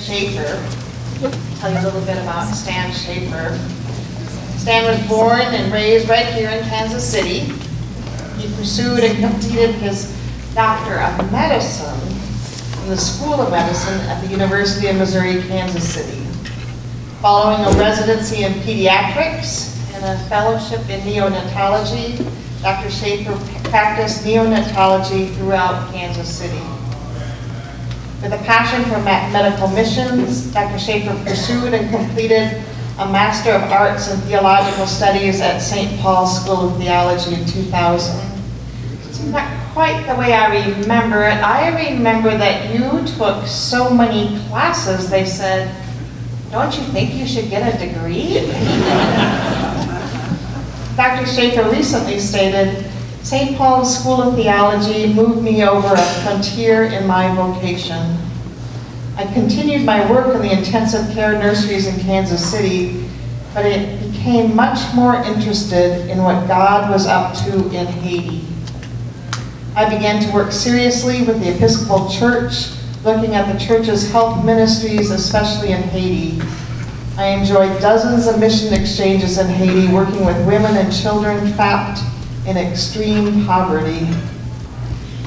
Shaffer. Tell you a little bit about Stan Shaffer. Stan was born and raised right here in Kansas City. He pursued and completed his Doctor of Medicine in the School of Medicine at the University of Missouri, Kansas City. Following a residency in pediatrics and a fellowship in neonatology, Dr. Shaffer practiced neonatology throughout Kansas City. With a passion for medical missions, Dr. Shaffer pursued and completed a Master of Arts in Theological Studies at St. Paul's School of Theology in 2000. It's not quite the way I remember it. I remember that you took so many classes, they said, "Don't you think you should get a degree?" Dr. Shaffer recently stated, "St. Paul's School of Theology moved me over a frontier in my vocation. I continued my work in the intensive care nurseries in Kansas City, but it became much more interested in what God was up to in Haiti. I began to work seriously with the Episcopal Church, looking at the church's health ministries, especially in Haiti. I enjoyed dozens of mission exchanges in Haiti, working with women and children trapped in extreme poverty.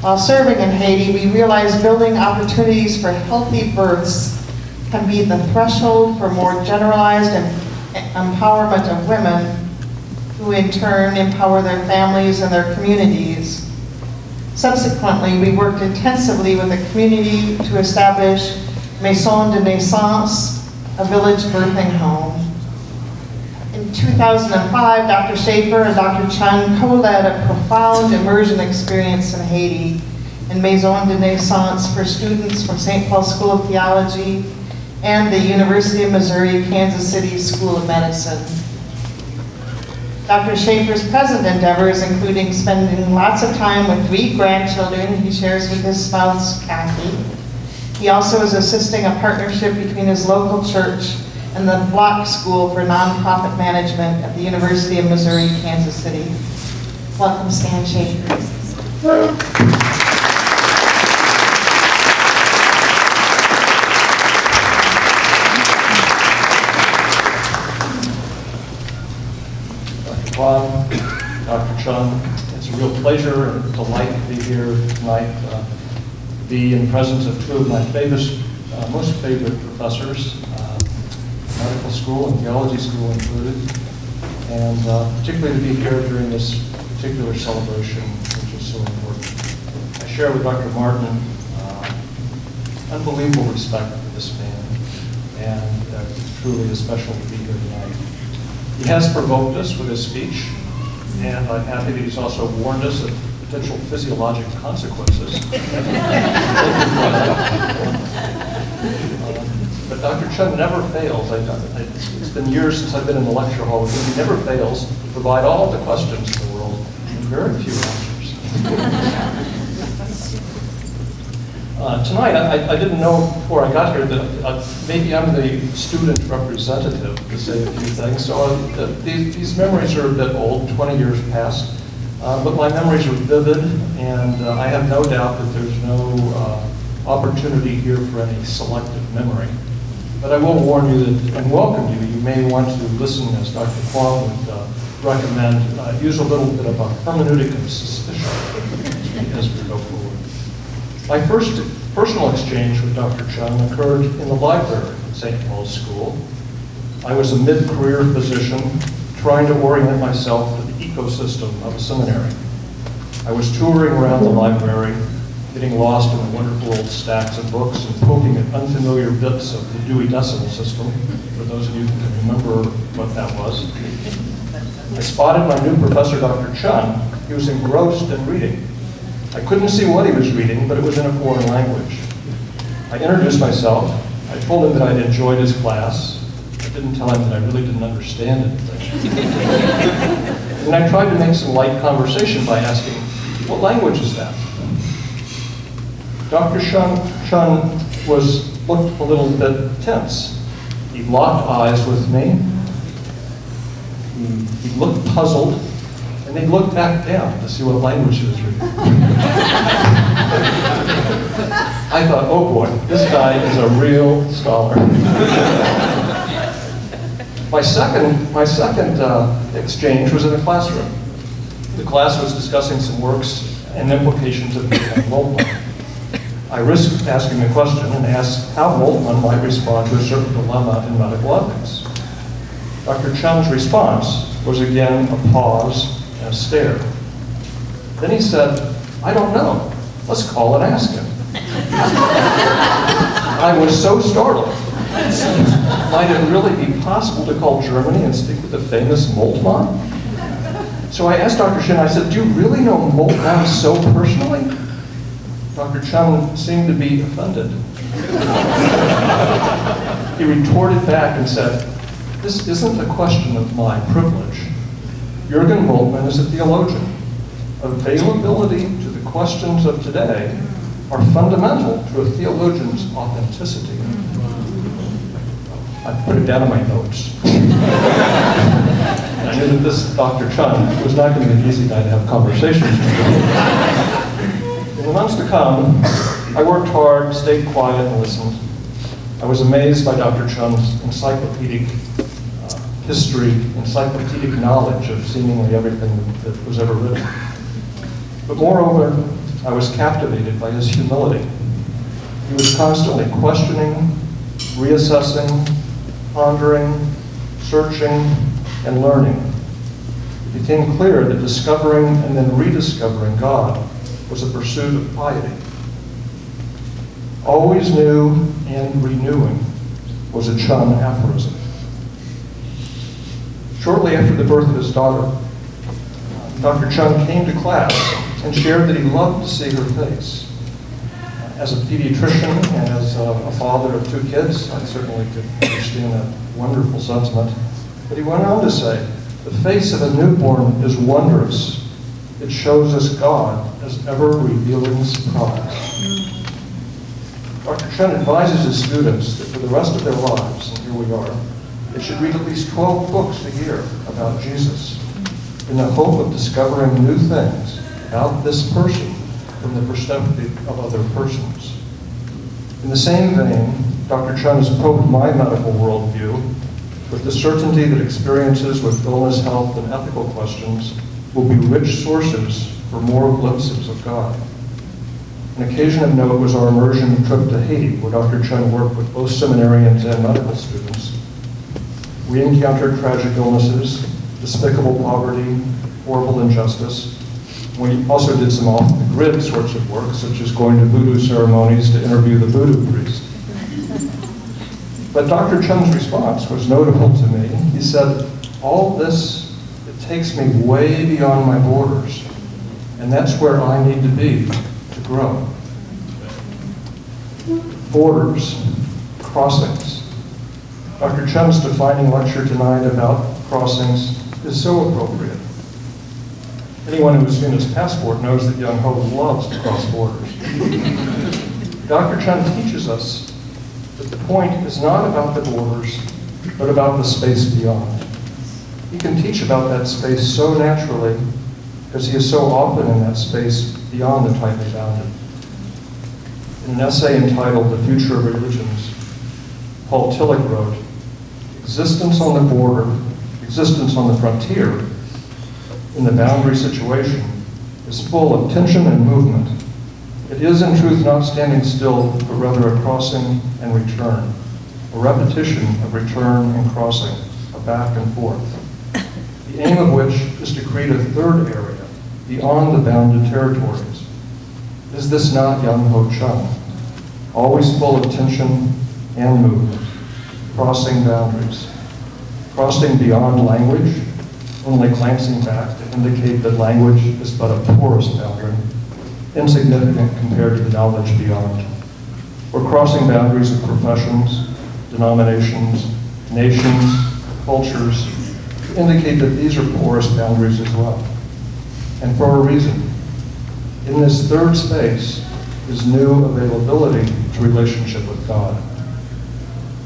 While serving in Haiti, we realized building opportunities for healthy births can be the threshold for more generalized empowerment of women, who in turn empower their families and their communities. Subsequently, we worked intensively with the community to establish Maison de Naissance, a village birthing home. In 2005, Dr. Shaffer and Dr. Chun co-led a profound immersion experience in Haiti in Maison de Naissance for students from St. Paul's School of Theology and the University of Missouri, Kansas City School of Medicine. Dr. Shaffer's present endeavors, including spending lots of time with 3 grandchildren he shares with his spouse, Kathy. He also is assisting a partnership between his local church and the Block School for Nonprofit Management at the University of Missouri, Kansas City. Welcome, Stan Shaffer. Dr. Kwan, Dr. Chun, it's a real pleasure and delight to be here tonight, to be in the presence of 2 of my most favorite professors, medical school and theology school included, and particularly to be here during this particular celebration, which is so important. I share with Dr. Martin unbelievable respect for this man, and it's truly a special to be here tonight. He has provoked us with his speech, and I'm happy that he's also warned us of potential physiologic consequences. But Dr. Chun never fails. It's been years since I've been in the lecture hall with him. He never fails to provide all of the questions in the world and very few answers. Tonight, I didn't know before I got here that maybe I'm the student representative to say a few things. So these memories are a bit old, 20 years past, but my memories are vivid, and I have no doubt that there's no opportunity here for any selective memory. But I will warn you that, and welcome you, you may want to listen, as Dr. Kwan would recommend, use a little bit of a hermeneutic of suspicion as we go forward. My first personal exchange with Dr. Chun occurred in the library at St. Paul's School. I was a mid-career physician trying to orient myself to the ecosystem of a seminary. I was touring around the library, getting lost in the wonderful old stacks of books and poking at unfamiliar bits of the Dewey Decimal System, for those of you who can remember what that was. I spotted my new professor, Dr. Chun. He was engrossed in reading. I couldn't see what he was reading, but it was in a foreign language. I introduced myself. I told him that I'd enjoyed his class. I didn't tell him that I really didn't understand anything. And I tried to make some light conversation by asking, "What language is that?" Dr. Chun looked a little bit tense. He locked eyes with me. He looked puzzled, and he looked back down to see what language he was reading. I thought, oh boy, this guy is a real scholar. My second exchange was in a classroom. The class was discussing some works and implications of Moltmann. I risked asking the question and asked how Moltmann might respond to a certain dilemma in medical ethics. Dr. Chun's response was again a pause and a stare. Then he said, I don't know. Let's call and ask him. I was so startled. Might it really be possible to call Germany and speak with the famous Moltmann? So I asked Dr. Chun, I said, do you really know Moltmann so personally? Dr. Chun seemed to be offended. He retorted back and said, this isn't a question of my privilege. Jürgen Moltmann is a theologian. Availability to the questions of today are fundamental to a theologian's authenticity. I put it down in my notes. And I knew that this Dr. Chun was not going to be an easy guy to have conversations with. In the months to come, I worked hard, stayed quiet, and listened. I was amazed by Dr. Chun's encyclopedic history, encyclopedic knowledge of seemingly everything that was ever written. But moreover, I was captivated by his humility. He was constantly questioning, reassessing, pondering, searching, and learning. It became clear that discovering and then rediscovering God was a pursuit of piety. Always new and renewing was a Chun aphorism. Shortly after the birth of his daughter, Dr. Chun came to class and shared that he loved to see her face. As a pediatrician and as a father of 2 kids, I certainly could understand that wonderful sentiment. But he went on to say, the face of a newborn is wondrous. It shows us God as ever-revealing surprise. Dr. Chun advises his students that for the rest of their lives, and here we are, they should read at least 12 books a year about Jesus in the hope of discovering new things about this person from the perspective of other persons. In the same vein, Dr. Chun has probed my medical worldview with the certainty that experiences with illness, health, and ethical questions will be rich sources for more glimpses of God. An occasion of note was our immersion trip to Haiti, where Dr. Chun worked with both seminarians and medical students. We encountered tragic illnesses, despicable poverty, horrible injustice. We also did some off-the-grid sorts of work, such as going to voodoo ceremonies to interview the voodoo priest. But Dr. Chun's response was notable to me. He said, all this, it takes me way beyond my borders, and that's where I need to be to grow. Borders, crossings. Dr. Chun's defining lecture tonight about crossings is so appropriate. Anyone who has seen his passport knows that young Ho loves to cross borders. Dr. Chun teaches us that the point is not about the borders, but about the space beyond. He can teach about that space so naturally because he is so often in that space beyond the tightly bounded. In an essay entitled The Future of Religions, Paul Tillich wrote, existence on the border, existence on the frontier, in the boundary situation, is full of tension and movement. It is in truth not standing still, but rather a crossing and return, a repetition of return and crossing, a back and forth. The aim of which is to create a third area, beyond the bounded territories. Is this not young Ho Chun? Always full of tension and movement, crossing boundaries, crossing beyond language, only glancing back to indicate that language is but a porous boundary, insignificant compared to the knowledge beyond. We're crossing boundaries of professions, denominations, nations, cultures, to indicate that these are porous boundaries as well. And for a reason. In this third space is new availability to relationship with God.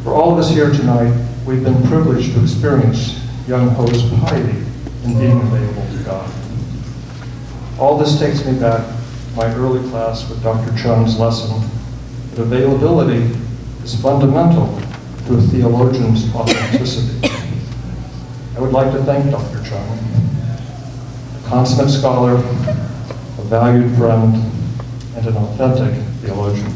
For all of us here tonight, we've been privileged to experience young Ho's piety in being available to God. All this takes me back to my early class with Dr. Chun's lesson, that availability is fundamental to a theologian's authenticity. I would like to thank Dr. Chun, a consummate scholar, a valued friend, and an authentic theologian.